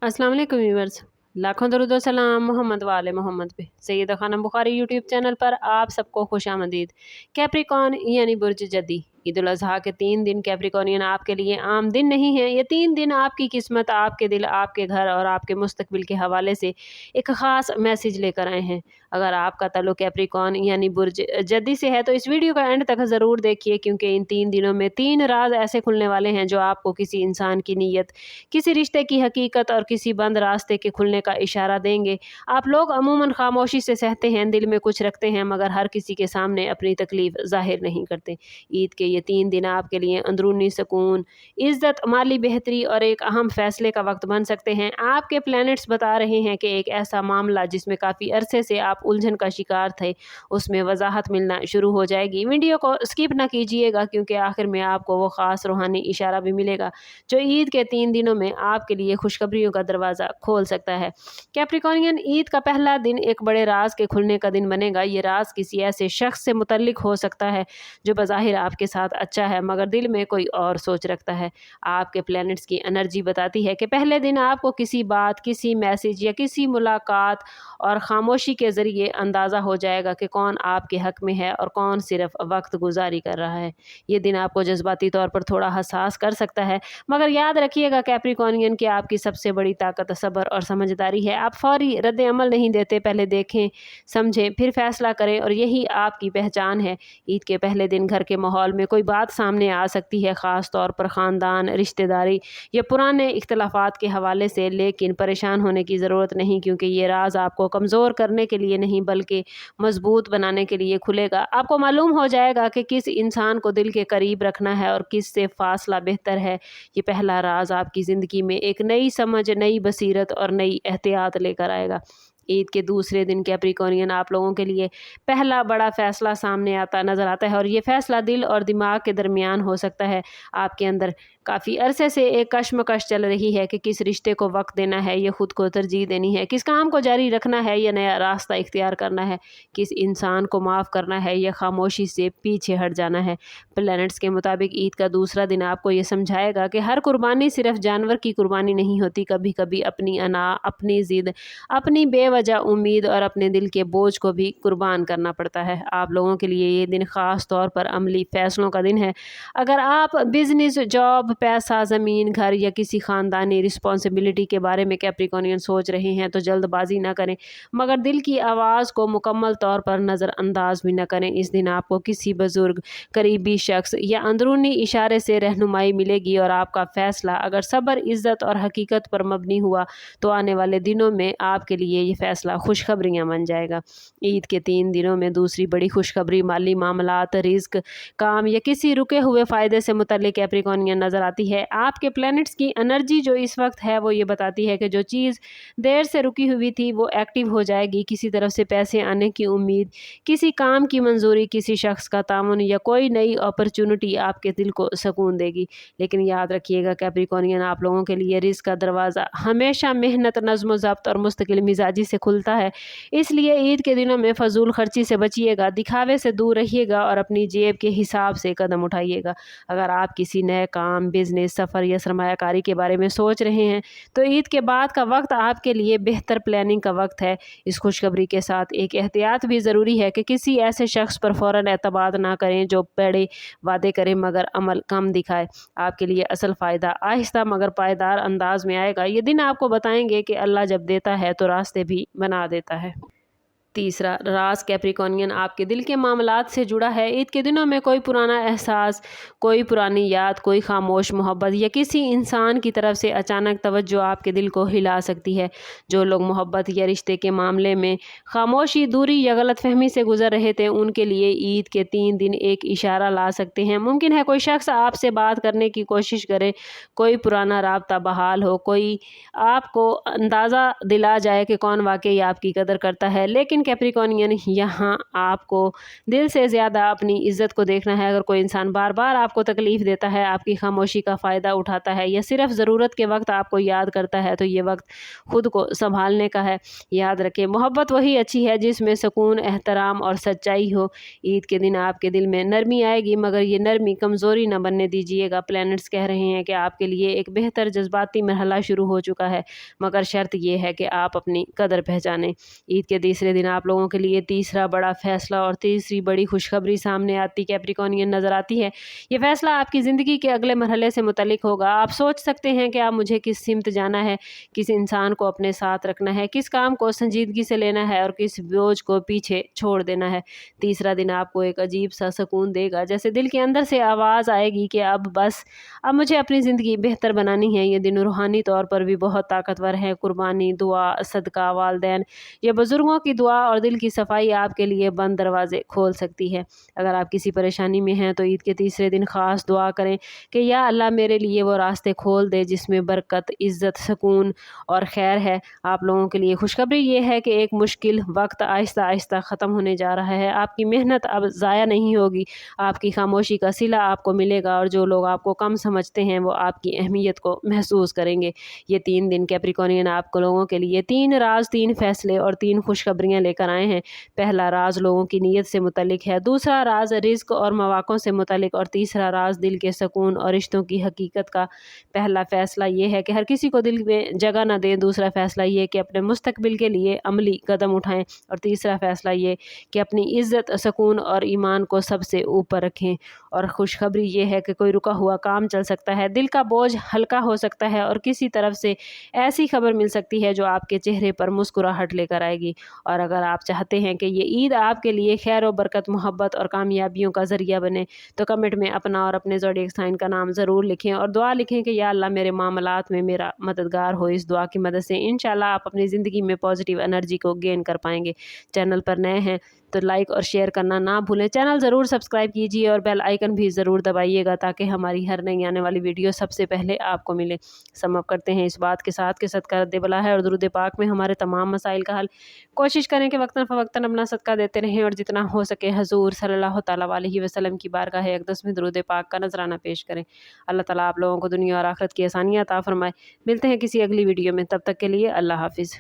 अस्सलाम वालेकुम व्यूअर्स। लाखों दरूद व सलाम मोहम्मद वाले मोहम्मद पे। सैयदा खानम बुखारी यूट्यूब चैनल पर आप सबको खुशामदीद। कैप्रिकॉन यानी बुर्ज जदी, ईद उल अजहा के 3 दिन कैप्रिकॉनियन आपके लिए आम दिन नहीं है। ये 3 दिन आपकी किस्मत, आपके दिल, आपके घर और आपके मुस्तकबिल के हवाले से एक ख़ास मैसेज लेकर आए हैं। अगर आपका ताल्लुक कैप्रिकॉन यानी बुर्ज जदी से है तो इस वीडियो का एंड तक ज़रूर देखिए, क्योंकि इन 3 दिनों में 3 राज ऐसे खुलने वाले हैं जो आपको किसी इंसान की नीयत, किसी रिश्ते की हकीकत और किसी बंद रास्ते के खुलने का इशारा देंगे। आप लोग अमूमन खामोशी से सहते हैं, दिल में कुछ रखते हैं, मगर हर किसी के सामने अपनी तकलीफ ज़ाहिर नहीं करते। ईद के ये 3 दिन आपके लिए अंदरूनी सुकून, इज़्ज़त, माली बेहतरी और एक अहम फैसले का वक्त बन सकते हैं। आपके प्लैनेट्स बता रहे हैं कि एक ऐसा मामला जिसमें काफ़ी अरसे से आप उलझन का शिकार थे, उसमें वजाहत मिलना शुरू हो जाएगी। वीडियो को स्किप ना कीजिएगा, क्योंकि आखिर में आपको वो ख़ास रूहानी इशारा भी मिलेगा जो ईद के 3 दिनों में आपके लिए खुशखबरियों का दरवाज़ा खोल सकता है। कैप्रिकॉर्नियन, ईद का पहला दिन एक बड़े राज के खुलने का दिन बनेगा। ये राज किसी ऐसे शख्स से मुतल्लिक हो सकता है जो बज़ाहिर आपके साथ अच्छा है, मगर दिल में कोई और सोच रखता है। आपके प्लैनेट्स की एनर्जी बताती है कि पहले दिन आपको किसी बात, किसी मैसेज या किसी मुलाकात और खामोशी के ज़रिए अंदाज़ा हो जाएगा कि कौन आपके हक़ में है और कौन सिर्फ वक्त गुजारी कर रहा है। ये दिन आपको जज्बाती तौर पर थोड़ा हसास कर सकता है, मगर याद रखिएगा कैप्रिकॉर्नियन कि आपकी सबसे बड़ी ताकत सब्र और समझदारी है। आप फौरी रद्द अमल नहीं देते, पहले देखें, समझें, फिर फैसला करें, और यही आपकी पहचान है। ईद के पहले दिन घर के माहौल में कोई बात सामने आ सकती है, ख़ास तौर पर ख़ानदान, रिश्तेदारी या पुराने इख्तलाफात के हवाले से, लेकिन परेशान होने की ज़रूरत नहीं, क्योंकि ये राज आपको कमज़ोर करने के लिए नहीं बल्कि मजबूत बनाने के लिए खुलेगा। आपको मालूम हो जाएगा कि किस इंसान को दिल के करीब रखना है और किस से फासला बेहतर है। ये पहला राज आपकी ज़िंदगी में एक नई समझ, नई बसीरत और नई एहतियात लेकर आएगा। ईद के दूसरे दिन कैप्रिकॉर्नियन, आप लोगों के लिए पहला बड़ा फैसला सामने आता नज़र आता है, और ये फैसला दिल और दिमाग के दरमियान हो सकता है। आपके अंदर काफ़ी अरसे से एक कश्मकश चल रही है कि किस रिश्ते को वक्त देना है या ख़ुद को तरजीह देनी है, किस काम को जारी रखना है या नया रास्ता इख्तियार करना है, किस इंसान को माफ़ करना है या खामोशी से पीछे हट जाना है। प्लैनेट्स के मुताबिक ईद का दूसरा दिन आपको ये समझाएगा कि हर कुर्बानी सिर्फ जानवर की कुर्बानी नहीं होती। कभी कभी अपनी अना, अपनी ज़िद, अपनी बेवजह उम्मीद और अपने दिल के बोझ को भी कुर्बान करना पड़ता है। आप लोगों के लिए ये दिन ख़ास तौर पर अमली फ़ैसलों का दिन है। अगर आप बिजनेस, जॉब, पैसा, ज़मीन, घर या किसी ख़ानदानी रिस्पॉन्सिबिलिटी के बारे में कैप्रिकॉर्नियन सोच रहे हैं तो जल्दबाजी ना करें, मगर दिल की आवाज़ को मुकम्मल तौर पर नज़रअंदाज भी न करें। इस दिन आपको किसी बुज़ुर्ग, करीबी शख्स या अंदरूनी इशारे से रहनुमाई मिलेगी, और आपका फ़ैसला अगर सब्र, इज़्ज़त और हकीकत पर मबनी हुआ तो आने वाले दिनों में आपके लिए ये फ़ैसला खुशखबरियाँ बन जाएगा। ईद के 3 दिनों में दूसरी बड़ी खुशखबरी माली मामलात, रिज़्क, काम या किसी रुके हुए फ़ायदे से मुतल्लिक कैप्रिकॉर्नियन नज़र आती है। आपके प्लैनेट्स की एनर्जी जो इस वक्त है वो ये बताती है कि जो चीज़ देर से रुकी हुई थी वो एक्टिव हो जाएगी। किसी तरफ से पैसे आने की उम्मीद, किसी काम की मंजूरी, किसी शख्स का तामुन या कोई नई अपॉर्चुनिटी आपके दिल को सुकून देगी। लेकिन याद रखिएगा कैप्रिकॉर्नियन, आप लोगों के लिए रिज़्क का दरवाज़ा हमेशा मेहनत, नज़्म ज़ब्त और मुस्तकिल मिजाजी से खुलता है। इसलिए ईद के दिनों में फ़जूल खर्ची से बचिएगा, दिखावे से दूर रहिएगा और अपनी जेब के हिसाब से कदम उठाइएगा। अगर आप किसी नए काम, बिजनेस, सफ़र या सरमायाकारी के बारे में सोच रहे हैं तो ईद के बाद का वक्त आपके लिए बेहतर प्लानिंग का वक्त है। इस खुशखबरी के साथ एक एहतियात भी ज़रूरी है कि किसी ऐसे शख्स पर फ़ौरन एतमाद ना करें जो बड़े वादे करे मगर अमल कम दिखाए। आपके लिए असल फ़ायदा आहिस्ता मगर पायदार अंदाज में आएगा। ये दिन आपको बताएंगे कि अल्लाह जब देता है तो रास्ते भी बना देता है। तीसरा राज कैप्रिकॉर्नियन आपके दिल के मामलात से जुड़ा है। ईद के दिनों में कोई पुराना एहसास, कोई पुरानी याद, कोई खामोश मोहब्बत या किसी इंसान की तरफ से अचानक तवज्जो आपके दिल को हिला सकती है। जो लोग मोहब्बत या रिश्ते के मामले में खामोशी, दूरी या गलतफहमी से गुजर रहे थे, उनके लिए ईद के 3 दिन एक इशारा ला सकते हैं। मुमकिन है कोई शख्स आपसे बात करने की कोशिश करे, कोई पुराना राब्ता बहाल हो, कोई आपको अंदाज़ा दिला जाए कि कौन वाकई आपकी कदर करता है। लेकिन कैप्रिकॉनियन, यहाँ आपको दिल से ज़्यादा अपनी इज़्ज़त को देखना है। अगर कोई इंसान बार बार आपको तकलीफ़ देता है, आपकी खामोशी का फ़ायदा उठाता है या सिर्फ ज़रूरत के वक्त आपको याद करता है, तो ये वक्त खुद को संभालने का है। याद रखें, मोहब्बत वही अच्छी है जिसमें सुकून, एहतराम और सच्चाई हो। ईद के दिन आपके दिल में नरमी आएगी, मगर ये नरमी कमज़ोरी न बनने दीजिएगा। प्लैनेट्स कह रहे हैं कि आपके लिए एक बेहतर जज्बाती मरहला शुरू हो चुका है, मगर शर्त यह है कि आप अपनी कदर पहचानें। ईद के तीसरे दिन आप लोगों के लिए तीसरा बड़ा फैसला और तीसरी बड़ी खुशखबरी सामने आती कैप्रिकॉनियन नज़र आती है। ये फैसला आपकी ज़िंदगी के अगले मरहले से मुतल्लिक होगा। आप सोच सकते हैं कि आप मुझे किस सिमत जाना है, किस इंसान को अपने साथ रखना है, किस काम को संजीदगी से लेना है और किस बोझ को पीछे छोड़ देना है। तीसरा दिन आपको एक अजीब सा सुकून देगा, जैसे दिल के अंदर से आवाज़ आएगी कि अब मुझे अपनी ज़िंदगी बेहतर बनानी है। ये दिन रूहानी तौर पर भी बहुत ताकतवर है। कुर्बानी, दुआ, सदका, वालदैन या बुज़ुर्गों की दुआ और दिल की सफाई आपके लिए बंद दरवाजे खोल सकती है। अगर आप किसी परेशानी में हैं तो ईद के तीसरे दिन ख़ास दुआ करें कि या अल्लाह मेरे लिए वो रास्ते खोल दे जिसमें बरकत, इज़्ज़त, सुकून और खैर है। आप लोगों के लिए खुशखबरी ये है कि एक मुश्किल वक्त आहिस्ता आहिस्ता ख़त्म होने जा रहा है। आपकी मेहनत अब ज़ाया नहीं होगी, आपकी खामोशी का सिला आपको मिलेगा और जो लोग आपको कम समझते हैं वो आपकी अहमियत को महसूस करेंगे। ये 3 दिन कैप्रिकॉनियन आप लोगों के लिए 3 राज, 3 फैसले और 3 खुशखबरियाँ लेकर आए हैं। पहला राज लोगों की नीयत से मुतल्लिक है, दूसरा राज रिज़्क और मौक़ों से मुतल्लिक और तीसरा राज दिल के सुकून और रिश्तों की हकीकत का। पहला फ़ैसला ये है कि हर किसी को दिल में जगह न दें, दूसरा फ़ैसला ये कि अपने मुस्तकबिल के लिए अमली कदम उठाएँ और तीसरा फ़ैसला ये कि अपनी इज़्ज़त, सुकून और ईमान को सबसे ऊपर रखें। और खुशखबरी ये है कि कोई रुका हुआ काम चल सकता है, दिल का बोझ हल्का हो सकता है और किसी तरफ से ऐसी खबर मिल सकती है जो आपके चेहरे पर मुस्कुराहट लेकर आएगी। और अगर आप चाहते हैं कि ये ईद आपके लिए खैर और बरकत, मोहब्बत और कामयाबियों का ज़रिया बने, तो कमेंट में अपना और अपने ज़ोडिएक साइन का नाम ज़रूर लिखें और दुआ लिखें कि या अल्लाह मेरे मामलात में मेरा मददगार हो। इस दुआ की मदद से इंशाल्लाह आप अपनी ज़िंदगी में पॉजिटिव एनर्जी को गेन कर पाएंगे। चैनल पर नए हैं तो लाइक और शेयर करना ना भूलें। चैनल ज़रूर सब्सक्राइब कीजिए और बेल आइकन भी ज़रूर दबाइएगा ताकि हमारी हर नई आने वाली वीडियो सबसे पहले आपको मिले। समाप्त करते हैं इस बात के साथ कि सदका रद्द बला है और दुरूद पाक में हमारे तमाम मसाइल का हल। कोशिश करें कि वक्तन फ़वक्तन अपना सदका देते रहें और जितना हो सके हजूर सल्लल्लाहु तआला अलैहि वसल्लम की बारगाह अक़दस में दुरूद पाक का नजराना पेश करें। अल्लाह ताला आप लोगों को दुनिया और आखिरत की आसानियाँ अता फरमाए। मिलते हैं किसी अगली वीडियो में, तब तक के लिए अल्लाह हाफिज़।